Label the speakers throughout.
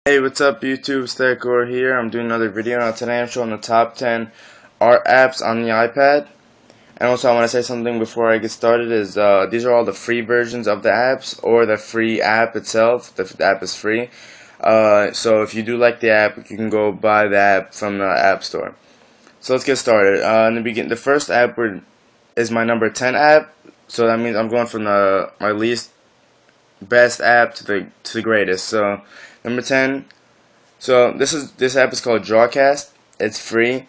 Speaker 1: Hey, what's up YouTube? Stackor here. I'm doing another video. Now today I'm showing the top 10 art apps on the iPad. And also I want to say something before I get started is these are all the free versions of the apps or the free app itself. The app is free. So if you do like the app, you can go buy the app from the App Store. So let's get started. In the beginning, the first app is my number 10 app. So that means I'm going from my least best app to the greatest. So number 10. So this app is called Drawcast. It's free,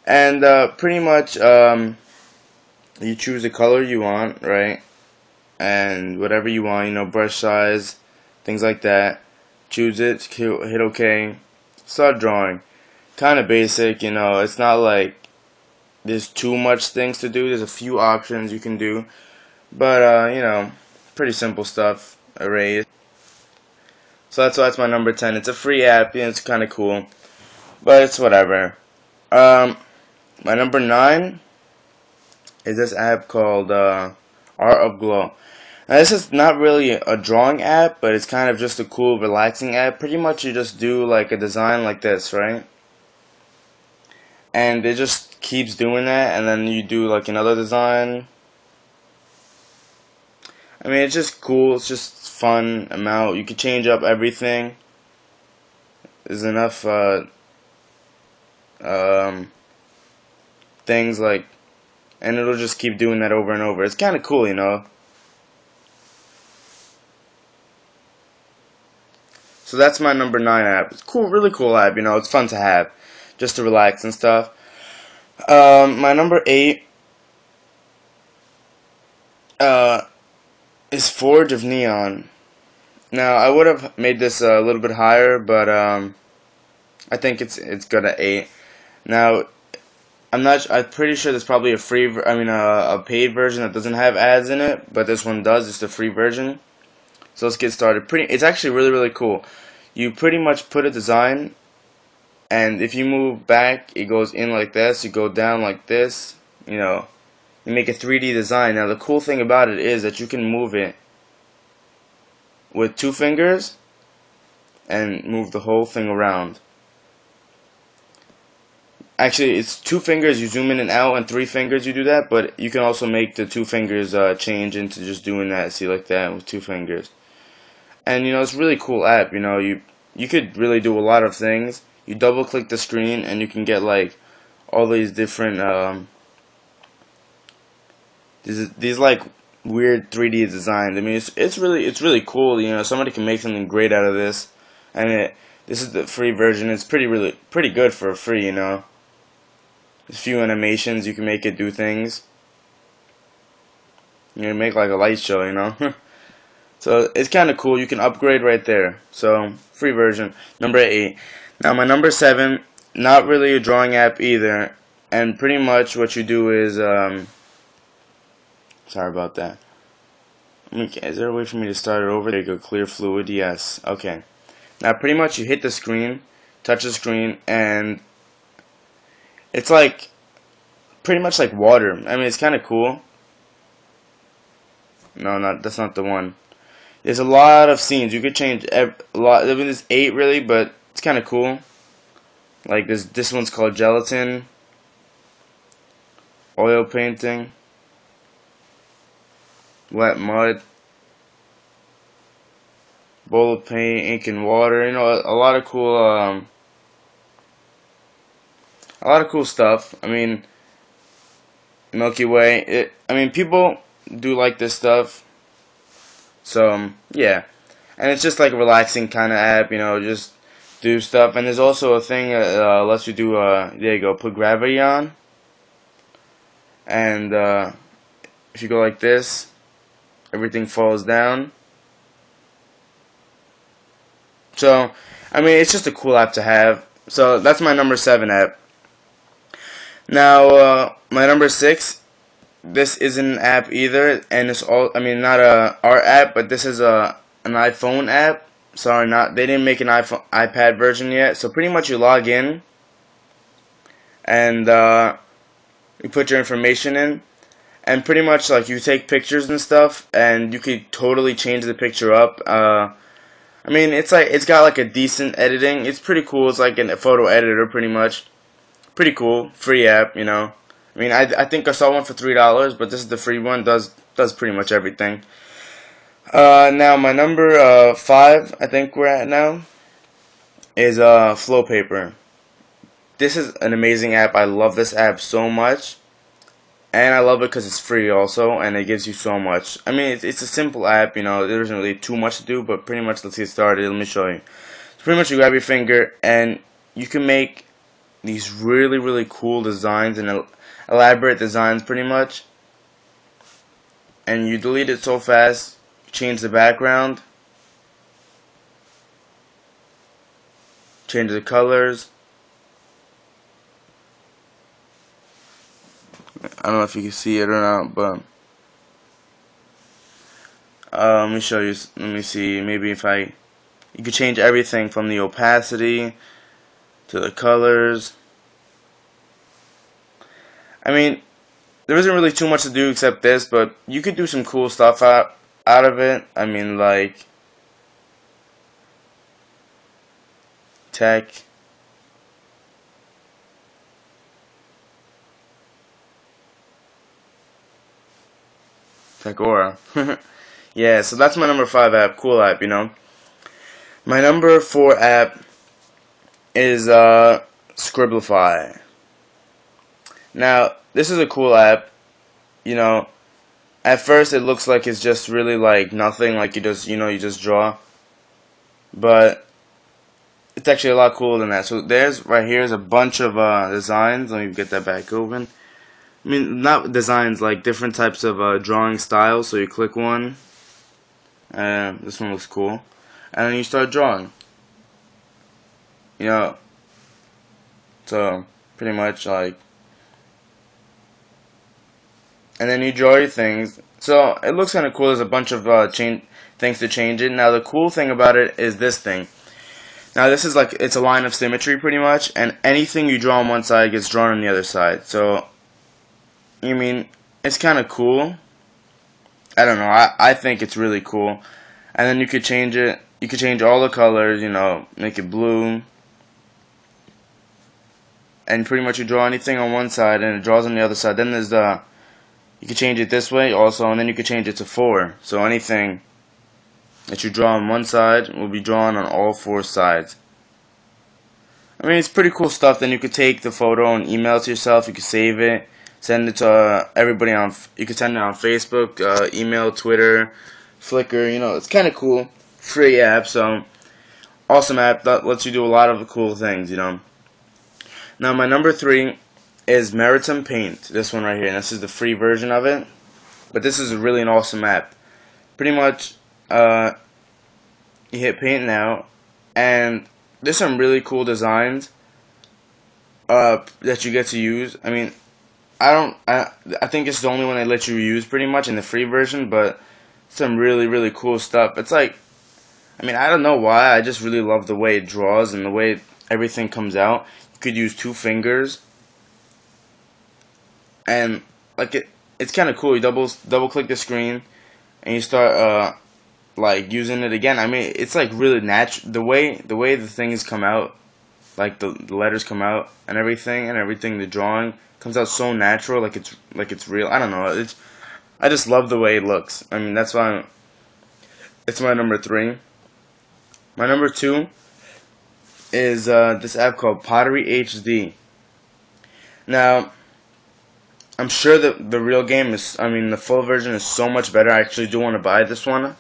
Speaker 1: and pretty much you choose the color you want, right? And whatever you want, brush size, things like that. Choose it, hit OK, start drawing. Kind of basic, It's not like there's too much things to do. There's a few options you can do, but pretty simple stuff. Erase. So that's why it's my number 10. It's a free app, it's kind of cool, but it's whatever. My number 9 is this app called Art of Glow. Now this is not really a drawing app, but it's kind of just a cool, relaxing app. Pretty much you just do like a design like this, right? And it just keeps doing that, and then you do like another design. I mean, it's just cool. It's just fun amount. You can change up everything. There's enough things like, and it'll just keep doing that over and over. It's kind of cool, So that's my number 9 app. It's cool, really cool app. It's fun to have, just to relax and stuff. My number 8 is Forge of Neon. Now I would have made this a little bit higher, but I think it's good at 8. Now I'm pretty sure there's probably a paid version that doesn't have ads in it, but this one does. It's the free version. So let's get started. It's actually really cool. You pretty much put a design, and if you move back, it goes in like this. You go down like this. You make a 3D design. Now the cool thing about it is that you can move it with 2 fingers and move the whole thing around. Actually, it's 2 fingers you zoom in and out, and 3 fingers you do that, but you can also make the 2 fingers change into just doing that, see, like that, with 2 fingers. And, it's a really cool app, you could really do a lot of things. You double click the screen, and you can get, like, all these different, these like, weird 3D designs. I mean, it's really cool, somebody can make something great out of this. And this is the free version. It's pretty good for free, There's a few animations, you can make it do things. Make like a light show, So it's kind of cool. You can upgrade right there. So free version. Number 8. Now my number 7, not really a drawing app either. And pretty much what you do is sorry about that. Is there a way for me to start it over? There you go. Clear fluid. Yes. Okay. Now pretty much you hit the screen, touch the screen, and it's like pretty much like water. I mean, it's kind of cool. No, that's not the one. There's a lot of scenes. You could change a lot. I mean, there's 8 really, but it's kind of cool. Like this one's called gelatin, oil painting, wet mud, bowl of paint, ink and water. A lot of cool stuff. I mean, Milky Way. I mean, people do like this stuff. So yeah, and it's just like a relaxing kind of app. Just do stuff. And there's also a thing that lets you do. There you go. Put gravity on. And if you go like this, everything falls down. So, I mean, it's just a cool app to have. So that's my number 7 app. Now, my number 6, this isn't an app either, and it's not a art app, but this is an iPhone app. Sorry, they didn't make an iPad version yet. So pretty much you log in, and you put your information in, and pretty much like you take pictures and stuff, and you could totally change the picture up. I mean, it's got like a decent editing. It's pretty cool. It's like a photo editor, pretty much. Pretty cool. Free app, you know. I mean, I think I saw one for $3, but this is the free one. Does pretty much everything. Now my number 5, I think we're at now, is Flowpaper. This is an amazing app. I love this app so much. And I love it because it's free also, and it gives you so much. I mean, it's a simple app, you know, there isn't really too much to do, but pretty much, let's get started. Let me show you. So pretty much you grab your finger, and you can make these really, really cool designs, and elaborate designs pretty much. And you delete it so fast, change the background, change the colors. I don't know if you can see it or not, but let me show you. Let me see. Maybe if you could change everything from the opacity to the colors. I mean, there isn't really too much to do except this, but you could do some cool stuff out of it. I mean, like tech. Aura. Yeah, so that's my number 5 app. Cool app, you know. My number 4 app is Scribblify. Now, this is a cool app. You know, at first it looks like it's just really like nothing, like you just draw. But it's actually a lot cooler than that. So there's right here is a bunch of designs. Let me get that back open. I mean, not designs, like different types of drawing styles. So you click one, and this one looks cool, and then you start drawing. You know, so pretty much like, and then you draw your things. So it looks kind of cool. There's a bunch of things to change it. Now the cool thing about it is this thing. Now this is like, it's a line of symmetry pretty much, and anything you draw on one side gets drawn on the other side. So I mean, it's kind of cool. I don't know. I think it's really cool. And then you could change it. You could change all the colors. You know, make it blue. And pretty much you draw anything on one side, and it draws on the other side. Then there's you could change it this way also, and then you could change it to 4. So anything that you draw on one side will be drawn on all 4 sides. I mean, it's pretty cool stuff. Then you could take the photo and email it to yourself. You could save it. Send it to everybody on. You can send it on Facebook, email, Twitter, Flickr. You know, it's kind of cool. Free app, so awesome app that lets you do a lot of cool things. You know. Now my number 3 is Maritime Paint. This one right here. And this is the free version of it, but this is really an awesome app. Pretty much, you hit Paint now, and there's some really cool designs that you get to use. I mean, I think it's the only one they let you use pretty much in the free version, but some really, really cool stuff. It's like, I mean, I don't know why, I just really love the way it draws and the way everything comes out. You could use 2 fingers, and like it's kind of cool. You double click the screen, and you start like using it again. I mean, it's like really natural. The way the things come out, like the letters come out and everything, the drawing comes out so natural, like it's real. I don't know. I just love the way it looks. I mean, that's why it's my number 3. My number 2 is this app called Pottery HD. Now, I'm sure that the real game is, I mean, the full version is so much better. I actually do want to buy this one,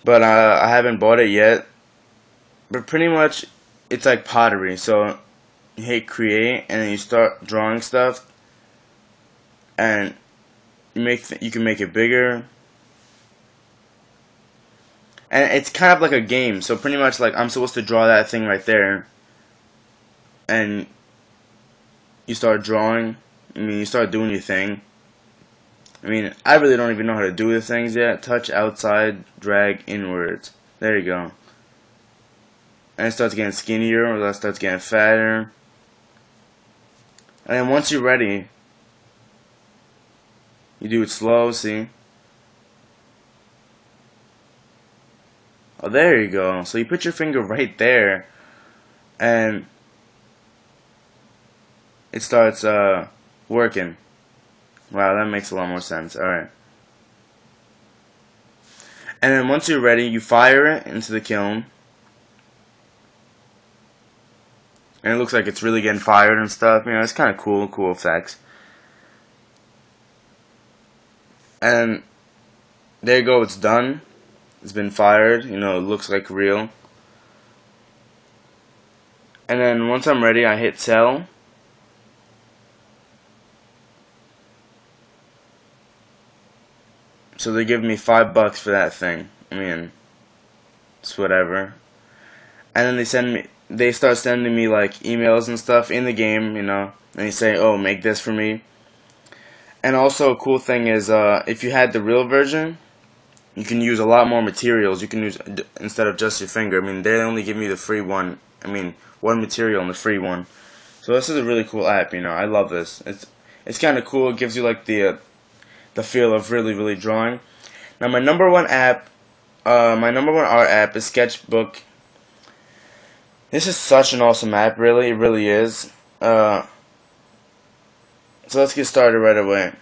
Speaker 1: but I haven't bought it yet. But pretty much, it's like pottery. So you hit create, and then you start drawing stuff, and you can make it bigger, and it's kind of like a game. So pretty much, like, I'm supposed to draw that thing right there, and you start drawing. I mean, you start doing your thing. I mean, I really don't even know how to do the things yet. Touch outside, drag inwards. There you go. And it starts getting skinnier, or it starts getting fatter. And then once you're ready, you do it slow, see? Oh, there you go. So you put your finger right there, and it starts working. Wow, that makes a lot more sense. Alright. And then once you're ready, you fire it into the kiln. And it looks like it's really getting fired and stuff. You know, it's kind of cool effects. And there you go, it's done. It's been fired. You know, it looks like real. And then once I'm ready, I hit sell. So they give me $5 for that thing. I mean, it's whatever. And then they start sending me like emails and stuff in the game, you know. And they say, oh, make this for me. And also a cool thing is, if you had the real version, you can use a lot more materials. You can use, instead of just your finger. I mean, they only give me the free one. I mean, one material in the free one. So this is a really cool app, you know. I love this. It's kind of cool. It gives you like the feel of really drawing. Now my number one art app is Sketchbook. This is such an awesome app, really. It really is. So let's get started right away.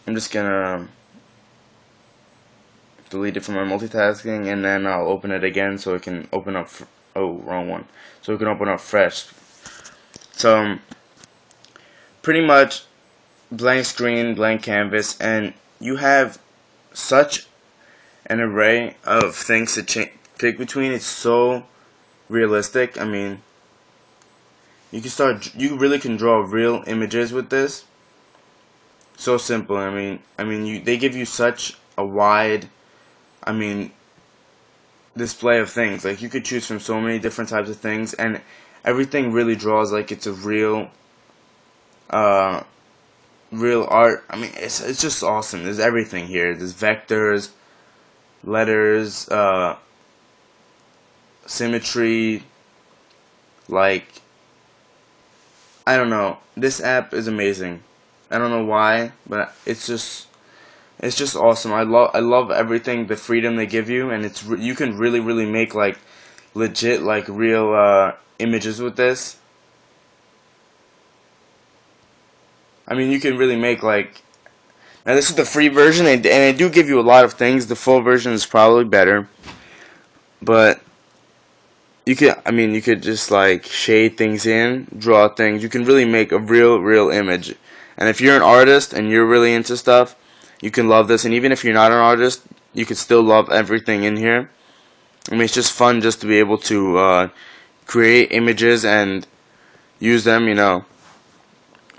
Speaker 1: I'm just gonna delete it from my multitasking, and then I'll open it again so it can open up. Oh, wrong one. So it can open up fresh. So pretty much blank screen, blank canvas, and you have such an array of things to pick between. It's so realistic. I mean, you really can draw real images with this. So simple. They give you such a wide, display of things. Like, you could choose from so many different types of things, and everything really draws like it's a real art. I mean, it's just awesome. There's everything here. There's vectors, letters, symmetry, like, I don't know. This app is amazing. I don't know why, but it's just awesome. I love everything, the freedom they give you, and you can really make like legit, like real images with this. I mean, you can really make like, now this is the free version, and they do give you a lot of things. The full version is probably better, but you could just like shade things in, draw things. You can really make a real image. And if you're an artist and you're really into stuff, you can love this. And even if you're not an artist, you can still love everything in here. I mean, it's just fun just to be able to create images and use them, you know.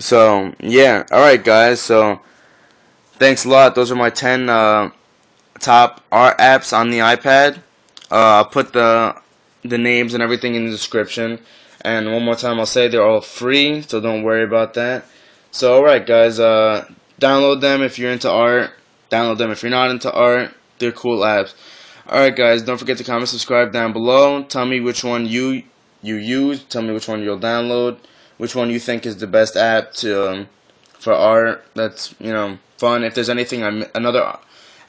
Speaker 1: So yeah, alright guys, so thanks a lot. Those are my 10 top art apps on the iPad. I'll put the names and everything in the description, and one more time I'll say they're all free, so don't worry about that. So alright guys, download them if you're into art, download them if you're not into art. They're cool apps. Alright guys, don't forget to comment, subscribe down below. Tell me which one you use, tell me which one you'll download, which one you think is the best app to for art that's, you know, fun. If there's anything, another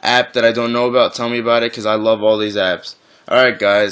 Speaker 1: app that I don't know about, tell me about it, because I love all these apps. Alright guys.